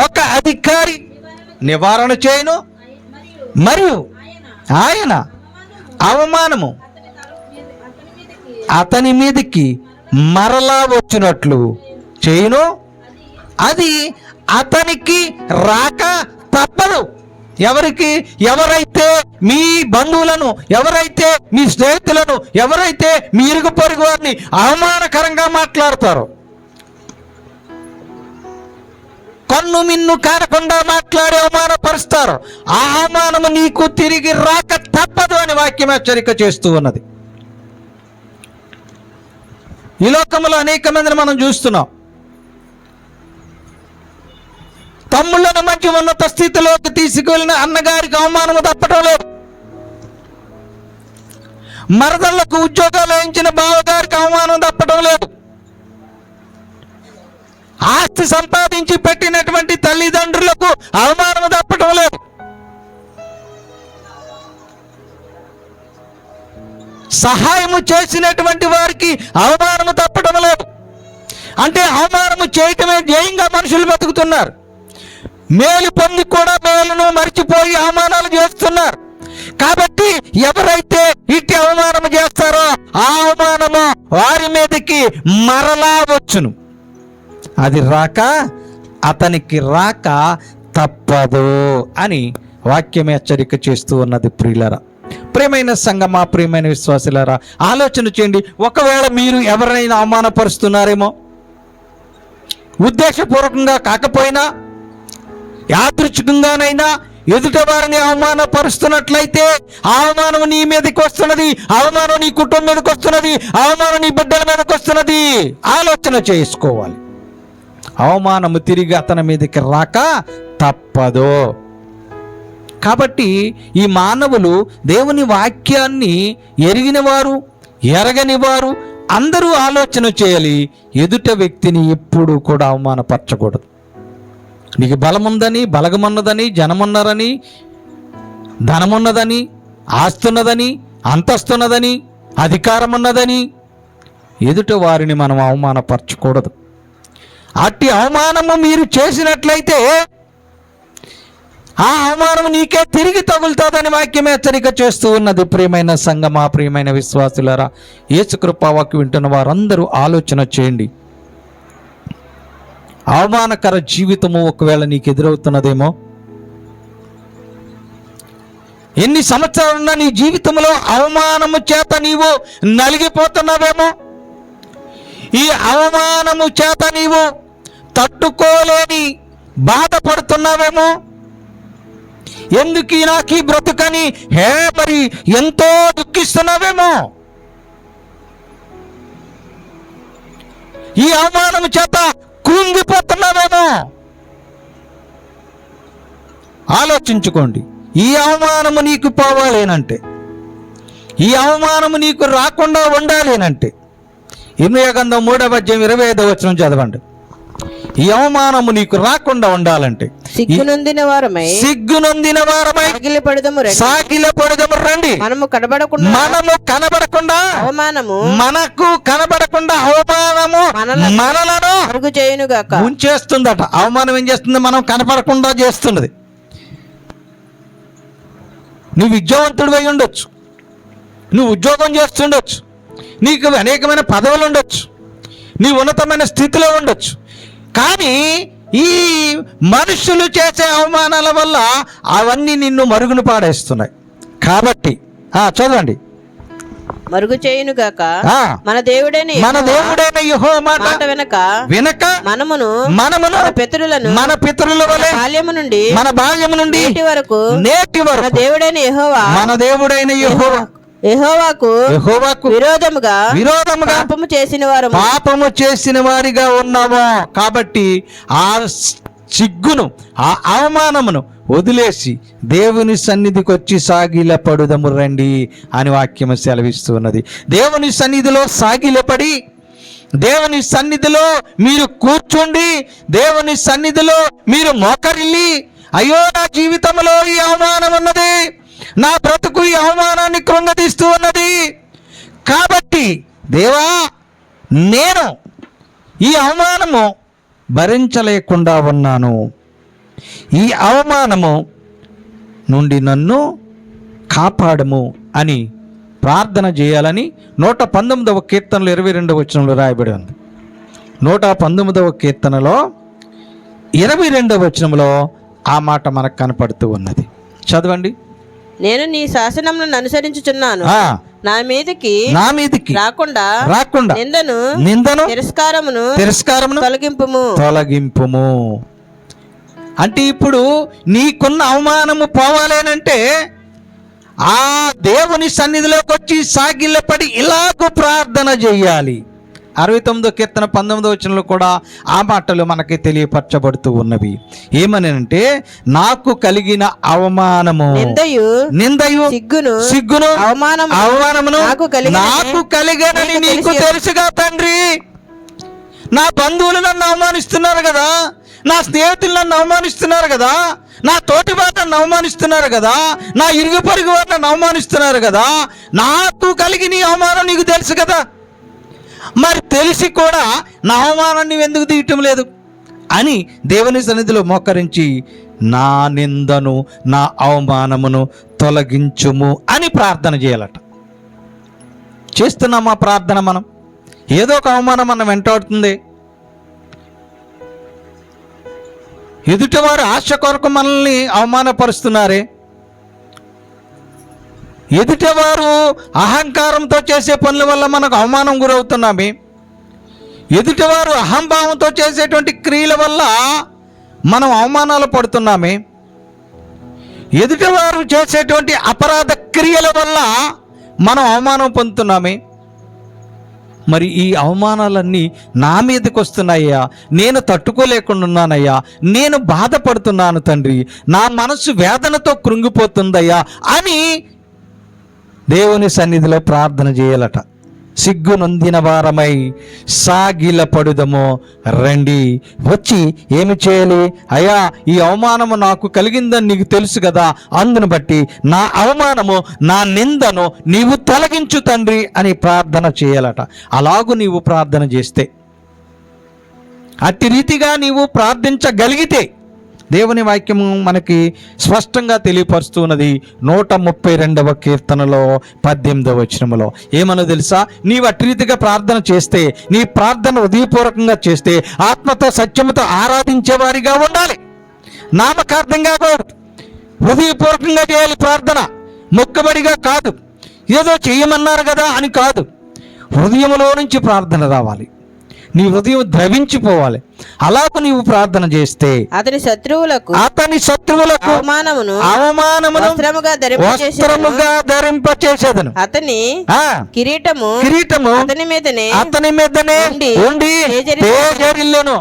ఒక అధికారి నివారణ చేయను, మరియు ఆయన అవమానము అతని మీదకి మరలా వచ్చినట్లు చేయను, అది అతనికి రాక తప్పదు. ఎవరికి? ఎవరైతే మీ బంధువులను, ఎవరైతే మీ స్నేహితులను, ఎవరైతే మీ ఇరుగు పొరుగు వారిని అవమానకరంగా మాట్లాడతారో, కన్ను మిన్ను కారకుండా మాట్లాడే అవమానపరుస్తారు, ఆ అవమానము నీకు తిరిగి రాక తప్పదు అని వాక్యం హెచ్చరిక చేస్తూ ఉన్నది. ఈ లోకంలో అనేక మందిని మనం చూస్తున్నాం. తమ్ముళ్ళను మంచి ఉన్నత స్థితిలోకి తీసుకువెళ్ళిన అన్నగారికి అవమానము తప్పటం లేదు. మరదళ్లకు ఉద్యోగాలు వేయించిన బావగారికి అవమానం తప్పటం లేదు. ఆస్తి సంపాదించి పెట్టినటువంటి తల్లిదండ్రులకు అవమానం తప్పటం లేదు. సహాయము చేసినటువంటి వారికి అవమానము తప్పటం లేదు. అంటే అవమానము చేయటమే ధ్యేయంగా మనుషులు బతుకుతున్నారు. మేలు పొంది కూడా మేలును మర్చిపోయి అవమానాలు చేస్తున్నారు. కాబట్టి ఎవరైతే ఇట్టి అవమానము చేస్తారో ఆ అవమానము వారి మీదకి మరలా వచ్చును, అది రాక అతనికి రాక తప్పదు అని వాక్యం హెచ్చరిక చేస్తూ ఉన్నది. ప్రియులరా, ప్రియమైన సంగమా, ప్రియమైన విశ్వాసులారా, ఆలోచన చేయండి. ఒకవేళ మీరు ఎవరైనా అవమానపరుస్తున్నారేమో, ఉద్దేశపూర్వకంగా కాకపోయినా యాదృచ్ఛికంగానైనా ఎదుట వారిని అవమానపరుస్తున్నట్లయితే అవమానం నీ మీదకి వస్తున్నది, అవమానం నీ కుటుంబం మీదకి వస్తున్నది, అవమానం నీ బిడ్డల మీదకి వస్తున్నది. ఆలోచన చేసుకోవాలి. అవమానము తిరిగి అతని మీదకి రాక తప్పదు. కాబట్టి ఈ మానవులు దేవుని వాక్యాన్ని ఎరిగిన వారు, ఎరగని వారు అందరూ ఆలోచన చేయాలి. ఎదుట వ్యక్తిని ఎప్పుడు కూడా అవమానపరచకూడదు. నీకు బలముందని, బలగమున్నదని, జనమున్నారని, ధనమున్నదని, ఆస్తున్నదని, అంతస్తున్నదని, అధికారం ఉన్నదని ఎదుట వారిని మనం అవమానపరచకూడదు. అట్టి అవమానము మీరు చేసినట్లయితే ఆ అవమానం నీకే తిరిగి తగులుతుందని వాక్యం హెచ్చరిక చేస్తూ ఉన్నది. ప్రియమైన సంగమా, ప్రియమైన విశ్వాసులారా, యేసు కృపా వాక్యం వింటున్న వారందరూ ఆలోచన చేయండి. అవమానకర జీవితము ఒకవేళ నీకు ఎదురవుతున్నదేమో, ఎన్ని సంవత్సరాలున్నా నీ జీవితంలో అవమానము చేత నీవు నలిగిపోతున్నావేమో, ఈ అవమానము చేత నీవు తట్టుకోలేని బాధపడుతున్నావేమో, ఎందుకు నాకు ఈ బ్రతుకని మరి ఎంతో దుఃఖిస్తున్నావేమో, ఈ అవమానము చేత కృంగిపోతున్నావేమో. ఆలోచించుకోండి. ఈ అవమానము నీకు పోవాలేనంటే, ఈ అవమానము నీకు రాకుండా ఉండాలేనంటే ఇర్మీయా గ్రంథం 3వ అధ్యాయం 25వ వచనం చదవండి. ఈ అవమానము నీకు రాకుండా ఉండాలంటే సిగ్గునొందిన వారమై సాగిలపడదము రండి. మనము కనబడకుండా మనకు కనబడకుండా అవమానము మనలను అరుగు చేయునుగాక. ఉంచేస్తుందట. అవమానం ఏం చేస్తుంది? మనం కనపడకుండా చేస్తున్నది. నువ్వు విద్యావంతుడు అయి ఉండొచ్చు, నువ్వు ఉద్యోగం చేస్తుండొచ్చు, నీకు అనేకమైన పదవులు ఉండొచ్చు, నీ ఉన్నతమైన స్థితిలో ఉండొచ్చు, కానీ ఈ మనుషులు చేసే అవమానాల వల్ల అవన్నీ నిన్ను మరుగున పాడేస్తున్నాయి. కాబట్టి చదవండి. మరుగు చేయును గాక ఆ, మన దేవుడైన యెహోవా మాట వినక మనమును మన పితరుల వలె మన బాల్యము నుండి నేటి వరకు మన దేవుడైన యెహోవాకు విరోధముగా పాపము చేసిన వారిగా ఉన్నాము. కాబట్టి ఆ సిగ్గును, ఆ అవమానమును వదిలేసి దేవుని సన్నిధికి వచ్చి సాగిలపడుదము రండి అని వాక్యము సెలవిస్తూ ఉన్నది. దేవుని సన్నిధిలో సాగిలపడి, దేవుని సన్నిధిలో మీరు కూర్చుండి, దేవుని సన్నిధిలో మీరు మోకరిల్లి, అయ్యో నా జీవితంలో ఈ అవమానం ఉన్నది, నా బ్రతుకు ఈ అవమానాన్ని కృంగదీస్తూ ఉన్నది, కాబట్టి దేవా నేను ఈ అవమానము భరించలేకుండా ఉన్నాను, ఈ అవమానము నుండి నన్ను కాపాడము అని ప్రార్థన చేయాలని 119వ కీర్తనలో 22వ వచనంలో రాయబడి ఉంది. 119వ కీర్తనలో 22వ వచనంలో ఆ మాట మనకు కనపడుతూ ఉన్నది. చదవండి. నేను నీ శాసనములను అనుసరించుచున్నాను, నా మీదకి రాకుండా నిందను తిరస్కారమును తొలగింపుము. అంటే ఇప్పుడు నీకున్న అవమానము పోవాలేనంటే ఆ దేవుని సన్నిధిలోకి వచ్చి సాగిలపడి ఇలాగూ ప్రార్థన చేయాలి. 69వ కీర్తన 19వ వచనంలో కూడా ఆ మాటలు మనకి తెలియపరచబడుతూ ఉన్నవి. ఏమనంటే, నాకు కలిగిన అవమానము, నిందయు సిగ్గును అవమానమును నాకు కలిగనని నీకు తెలుసుగా తండ్రి. నా బంధువులు నన్ను అవమానిస్తున్నారు కదా, నా స్నేహితులు నన్ను అవమానిస్తున్నారు కదా, నా తోటి వారు నన్ను అవమానిస్తున్నారు కదా, నా ఇరుగు పొరుగు వారు నన్ను అవమానిస్తున్నారు కదా, నాకు కలిగిన ఈ అవమానం నీకు తెలుసు కదా, మరి తెలిసి కూడా నా అవమానాన్ని ఎందుకు తీయటం లేదు అని దేవుని సన్నిధిలో మోకరించి, నా నిందను నా అవమానమును తొలగించుము అని ప్రార్థన చేయాలట. చేస్తున్నామా ప్రార్థన? మనం ఏదో ఒక అవమానం మనం వెంటాడుతుంది. ఎదుటివారు ఆశ కొరకు మనల్ని అవమానపరుస్తున్నారే, ఎదుటివారు అహంకారంతో చేసే పనుల వల్ల మనకు అవమానం గురవుతున్నామే, ఎదుటివారు అహంభావంతో చేసేటువంటి క్రియల వల్ల మనం అవమానాలు పడుతున్నామే, ఎదుటివారు చేసేటువంటి అపరాధ క్రియల వల్ల మనం అవమానం పొందుతున్నామే. మరి ఈ అవమానాలన్నీ నా మీదకి వస్తున్నాయ్యా, నేను తట్టుకోలేకుండా ఉన్నానయ్యా, నేను బాధపడుతున్నాను తండ్రి, నా మనసు వేదనతో కృంగిపోతుందయ్యా అని దేవుని సన్నిధిలో ప్రార్థన చేయాలట. సిగ్గు నొందిన వారమై సాగిలపడుదము రండి. వచ్చి ఏమి చేయాలి? అయ్యా, ఈ అవమానము నాకు కలిగిందని నీకు తెలుసు కదా, అందును బట్టి నా అవమానము, నా నిందను నీవు తొలగించు తండ్రి అని ప్రార్థన చేయాలట. అలాగూ నీవు ప్రార్థన చేస్తే, అట్టి రీతిగా నీవు ప్రార్థించగలిగితే దేవుని వాక్యము మనకి స్పష్టంగా తెలియపరుస్తున్నది. 132వ కీర్తనలో 18వ వచనములో ఏమనో తెలుసా? నీవు అట్టి రీతిగా ప్రార్థన చేస్తే, నీ ప్రార్థన హృదయపూర్వకంగా చేస్తే, ఆత్మతో సత్యముతో ఆరాధించేవారిగా ఉండాలి. నామకార్థంగా కాదు, హృదయపూర్వకంగా చేయాలి ప్రార్థన. మొక్కబడిగా కాదు, ఏదో చేయమన్నారు కదా అని కాదు. హృదయంలో నుంచి ప్రార్థన రావాలి, నీ హృదయం ద్రవించిపోవాలి. అలాగూ నీవు ప్రార్థన చేస్తే అతని శత్రువులకు అవమానమును వస్త్రముగా ధరింపచేసేదను, అతని కిరీటము అతని మీదనే ఉండి తేజరిల్లును.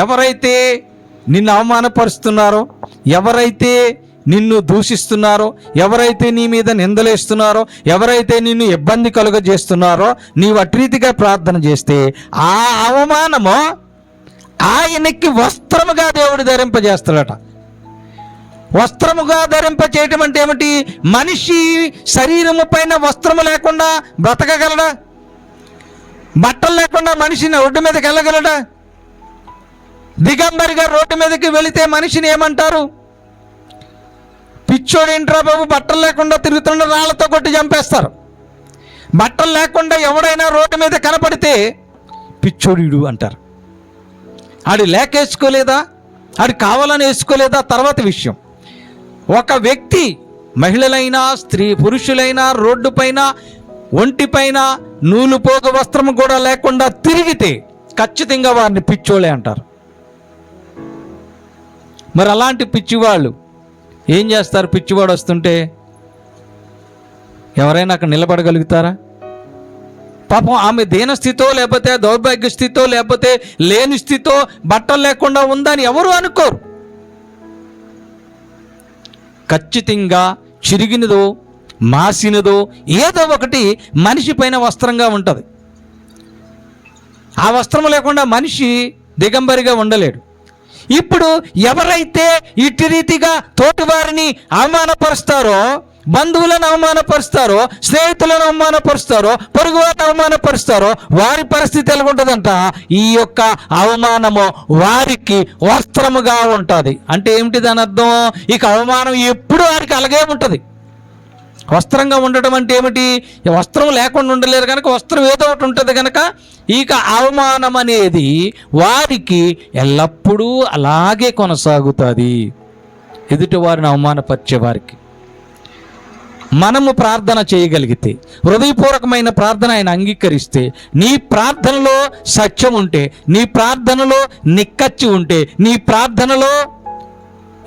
ఎవరైతే నిన్ను అవమానపరుస్తున్నారో, ఎవరైతే నిన్ను దూషిస్తున్నారో, ఎవరైతే నీ మీద నిందలేస్తున్నారో, ఎవరైతే నిన్ను ఇబ్బంది కలుగజేస్తున్నారో, నీవు అట్రీతిగా ప్రార్థన చేస్తే ఆ అవమానము ఆయనకి వస్త్రముగా దేవుడు ధరింపజేస్తాడట. వస్త్రముగా ధరింపచేయటం అంటే ఏమిటి? మనిషి శరీరము పైన వస్త్రము లేకుండా బ్రతకగలడా? బట్టలు లేకుండా మనిషిని రోడ్డు మీదకి వెళ్ళగలడా? దిగంబరిగా రోడ్డు మీదకి వెళితే మనిషిని ఏమంటారు? పిచ్చోడు ఏంట్రా బాబు, బట్టలు లేకుండా తిరుగుతున్న, రాళ్లతో కొట్టి చంపేస్తారు. బట్టలు లేకుండా ఎవడైనా రోడ్డు మీద కనపడితే పిచ్చోడు అంటారు. ఆడి లేకేసుకోలేదా, ఆడి కావాలని వేసుకోలేదా తర్వాత విషయం. ఒక వ్యక్తి, మహిళలైనా పురుషులైనా రోడ్డు పైన ఒంటిపైన నూలు పోగు వస్త్రం కూడా లేకుండా తిరిగితే ఖచ్చితంగా వారిని పిచ్చోళ్ళే అంటారు. మరి అలాంటి పిచ్చివాళ్ళు ఏం చేస్తారు? పిచ్చివాడు వస్తుంటే ఎవరైనా అక్కడ నిలబడగలుగుతారా? పాపం ఆమె దీనస్థితో లేకపోతే దౌర్భాగ్య స్థితో లేకపోతే లేని స్థితో బట్టలు లేకుండా ఉందని ఎవరు అనుకోరు. ఖచ్చితంగా చిరిగినదో మాసినదో ఏదో ఒకటి మనిషి పైన వస్త్రంగా ఉంటుంది. ఆ వస్త్రం లేకుండా మనిషి దిగంబరిగా ఉండలేడు. ఇప్పుడు ఎవరైతే ఇటు రీతిగా తోటివారిని అవమానపరుస్తారో, బంధువులను అవమానపరుస్తారో, స్నేహితులను అవమానపరుస్తారో, పొరుగువారిని అవమానపరుస్తారో వారి పరిస్థితి ఎలా ఉంటుందంట? ఈ యొక్క అవమానము వారికి వస్త్రముగా ఉంటుంది. అంటే ఏమిటి దాని అర్థం? ఇక అవమానం ఎప్పుడు వారికి అలాగే ఉంటుంది. వస్త్రంగా ఉండటం అంటే ఏమిటి? వస్త్రం లేకుండా ఉండలేరు కనుక వస్త్రం ఏదో ఒకటి ఉంటుంది కనుక ఇక అవమానం అనేది వారికి ఎల్లప్పుడూ అలాగే కొనసాగుతుంది. ఎదుటి వారిని అవమానపరిచే వారికి మనము ప్రార్థన చేయగలిగితే, హృదయపూర్వకమైన ప్రార్థన ఆయన అంగీకరిస్తే, నీ ప్రార్థనలో సత్యం ఉంటే, నీ ప్రార్థనలో నిక్కచ్చి ఉంటే, నీ ప్రార్థనలో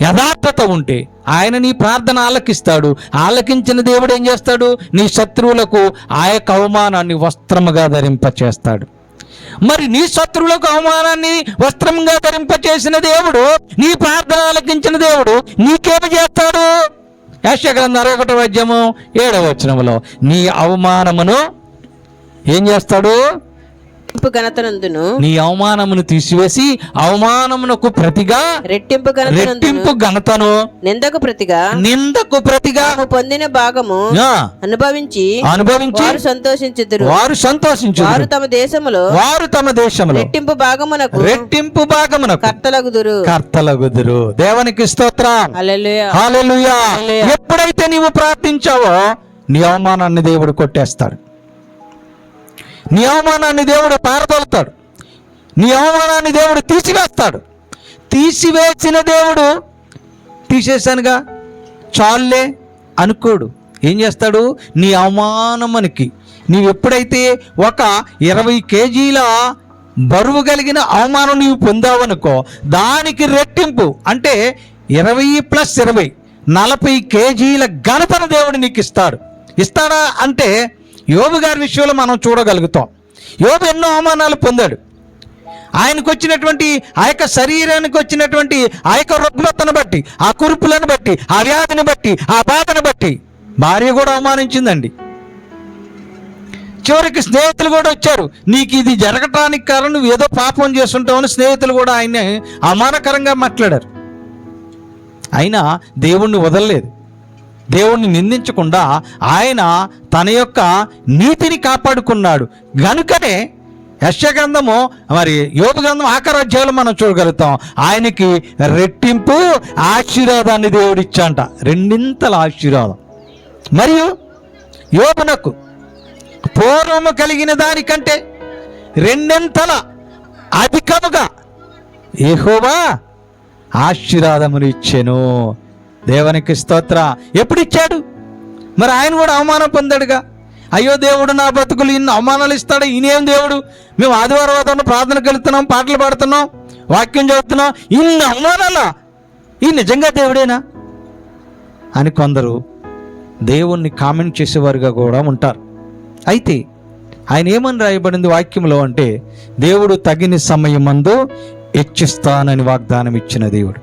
యథార్థత ఉంటే ఆయన నీ ప్రార్థన ఆలకిస్తాడు. ఆలకించిన దేవుడు ఏం చేస్తాడు? నీ శత్రువులకు ఆ యొక్క అవమానాన్ని వస్త్రముగా ధరింపచేస్తాడు. మరి నీ శత్రువులకు అవమానాన్ని వస్త్రంగా ధరింపచేసిన దేవుడు, నీ ప్రార్థన ఆలకించిన దేవుడు నీకేమి చేస్తాడు? యెషయా గ్రంథం 61:7 నీ అవమానమును ఏం చేస్తాడు? ఘనతనందును, నీ అవమానమును తీసివేసి అవమానమునకు ప్రతిగా రెట్టింపు ఘనతను, నిందకు ప్రతిగా పొందిన భాగము అనుభవించి వారు సంతోషించుదురు. వారు తమ దేశములో రెట్టింపు భాగమునకు కర్తలగుదురు. దేవునికి స్తోత్రం. హల్లెలూయా. ఎప్పుడైతే నీవు ప్రార్థించావో నీ అవమానాన్ని దేవుడు కొట్టేస్తాడు. నీ అవమానాన్ని దేవుడు పారదోలుతాడు. నీ అవమానాన్ని దేవుడు తీసివేస్తాడు. తీసివేసిన దేవుడు తీసేశానుగా చాలులే అనుకోడు. ఏం చేస్తాడు? నీ అవమానమునికి నీవు ఎప్పుడైతే ఒక 20 కేజీల బరువు కలిగిన అవమానం నీవు పొందావనుకో, దానికి రెట్టింపు అంటే 20 + 20 40 కేజీల ఘనతను దేవుడు నీకు ఇస్తాడు. ఇస్తాడా అంటే యోబు గారి విషయంలో మనం చూడగలుగుతాం. యోబు ఎన్నో అవమానాలు పొందాడు. ఆయనకు వచ్చినటువంటి ఆ యొక్క శరీరానికి వచ్చినటువంటి ఆ యొక్క రుగ్మతను బట్టి, ఆ కురుపులను బట్టి, ఆ వ్యాధిని బట్టి, ఆ బాధను బట్టి భార్య కూడా అవమానించిందండి. చివరికి స్నేహితులు కూడా వచ్చారు. నీకు ఇది జరగటానికి కారణం నువ్వు ఏదో పాపం చేస్తుంటావని స్నేహితులు కూడా ఆయన్ని అవమానకరంగా మాట్లాడారు. అయినా దేవుణ్ణి వదలలేదు. దేవుణ్ణి నిందించకుండా ఆయన తన యొక్క నీతిని కాపాడుకున్నాడు. గనుకనే యెషయా గ్రంథము మరి యోబు గ్రంథం ఆఖరి అధ్యాయంలో మనం చూడగలుగుతాం. ఆయనకి రెట్టింపు ఆశీర్వాదాన్ని దేవుడిచ్చాంట, 2 ఆశీర్వాదం. మరియు యోబునకు పూర్వము కలిగిన దానికంటే 2 అధికముగా యెహోవా ఆశీర్వాదములు ఇచ్చెను. దేవునికి స్తోత్ర. ఎప్పుడు ఇచ్చాడు? మరి ఆయన కూడా అవమానం పొందాడుగా. అయ్యో దేవుడు నా బ్రతుకులు ఇన్ని అవమానాలు ఇస్తాడు, ఈయనేం దేవుడు? మేము ఆదివారం ప్రార్థనకు వెళ్తున్నాం, పాటలు పాడుతున్నాం, వాక్యం చదువుతున్నాం, ఇన్ని అవమానాలా? ఈ నిజంగా దేవుడేనా అని కొందరు దేవుణ్ణి కామెంట్ చేసేవారుగా కూడా ఉంటారు. అయితే ఆయన ఏమని రాయబడింది వాక్యంలో అంటే, దేవుడు తగిన సమయమందు హెచ్చిస్తానని వాగ్దానం ఇచ్చిన దేవుడు.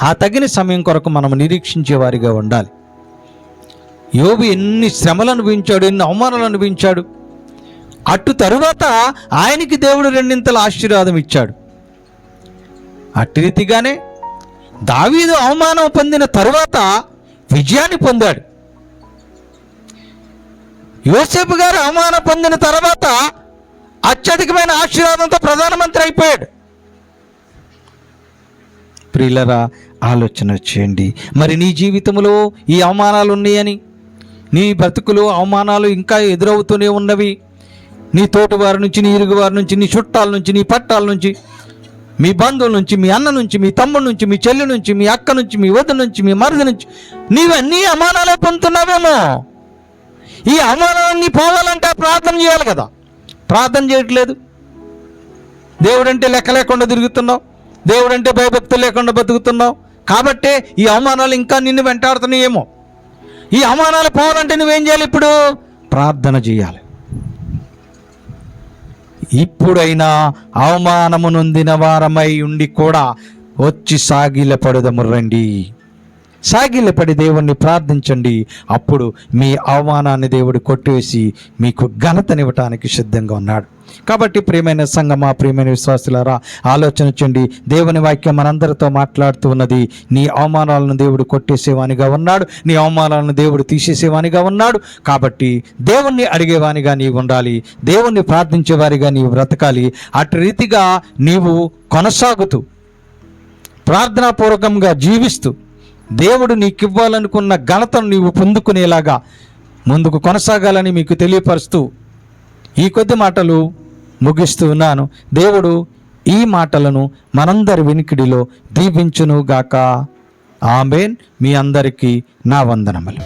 ఆ తగిన సమయం కొరకు మనం నిరీక్షించే వారిగా ఉండాలి. యోబు ఎన్ని శ్రమలు అనుభవించాడు, ఎన్ని అవమానాలు అనుభవించాడు. అటు తరువాత ఆయనకి దేవుడు 2 ఆశీర్వాదం ఇచ్చాడు. అటు రీతిగానే దావీదు అవమానం పొందిన తరువాత విజయాన్ని పొందాడు. యోసేపు గారు అవమానం పొందిన తర్వాత అత్యధికమైన ఆశీర్వాదంతో ప్రధానమంత్రి అయిపోయాడు. ప్రియులరా, ఆలోచన చేయండి. మరి నీ జీవితంలో ఈ అవమానాలు ఉన్నాయని, నీ బ్రతుకులు అవమానాలు ఇంకా ఎదురవుతూనే ఉన్నవి, నీ తోటి వారి నుంచి, నీ ఇరుగు వారి నుంచి, నీ చుట్టాల నుంచి, నీ పట్టాల నుంచి, మీ బంధువుల నుంచి, మీ అన్న నుంచి, మీ తమ్ముడి నుంచి, మీ చెల్లి నుంచి, మీ అక్క నుంచి, మీ వదిన నుంచి, మీ మరిది నుంచి నీవన్నీ అవమానాలే పొందుతున్నావేమో. ఈ అవమానాలన్నీ పోవాలంటే ప్రార్థన చేయాలి కదా. ప్రార్థన చేయట్లేదు. దేవుడంటే లెక్క లేకుండా తిరుగుతున్నావు, దేవుడంటే భయభక్తులు లేకుండా బతుకుతున్నావు. కాబట్టే ఈ అవమానాలు ఇంకా నిన్ను వెంటాడుతున్నాయేమో. ఈ అవమానాలు పోవాలంటే నువ్వేం చేయాలి? ఇప్పుడు ప్రార్థన చేయాలి. ఇప్పుడైనా అవమానము నొందిన వారమై ఉండి కూడా వచ్చి సాగిలపడదము రండి. సాగిలపడి దేవుణ్ణి ప్రార్థించండి. అప్పుడు మీ అవమానాన్ని దేవుడు కొట్టివేసి మీకు ఘనతనివ్వటానికి సిద్ధంగా ఉన్నాడు. కాబట్టి ప్రియమైన సంగమా, ప్రియమైన విశ్వాసులారా, ఆలోచించండి. దేవుని వాక్యం మనందరితో మాట్లాడుతూ ఉన్నది. నీ అవమానాలను దేవుడు కొట్టేసేవానిగా ఉన్నాడు, నీ అవమానాలను దేవుడు తీసేసేవానిగా ఉన్నాడు. కాబట్టి దేవుణ్ణి అడిగేవానిగా నీవు ఉండాలి, దేవుణ్ణి ప్రార్థించేవారిగా నీవు బ్రతకాలి. అటు రీతిగా నీవు కొనసాగుతూ ప్రార్థనాపూర్వకంగా జీవిస్తూ దేవుడు నీకు ఇవ్వాలనుకున్న ఘనతను నీవు పొందుకునేలాగా ముందుకు కొనసాగాలని మీకు తెలియపరుస్తూ ఈ కొద్ది మాటలు ముగిస్తూ ఉన్నాను. దేవుడు ఈ మాటలను మనందరి వినికిడిలో దీవించును గాక. ఆమేన్. మీ అందరికీ నా వందనములు.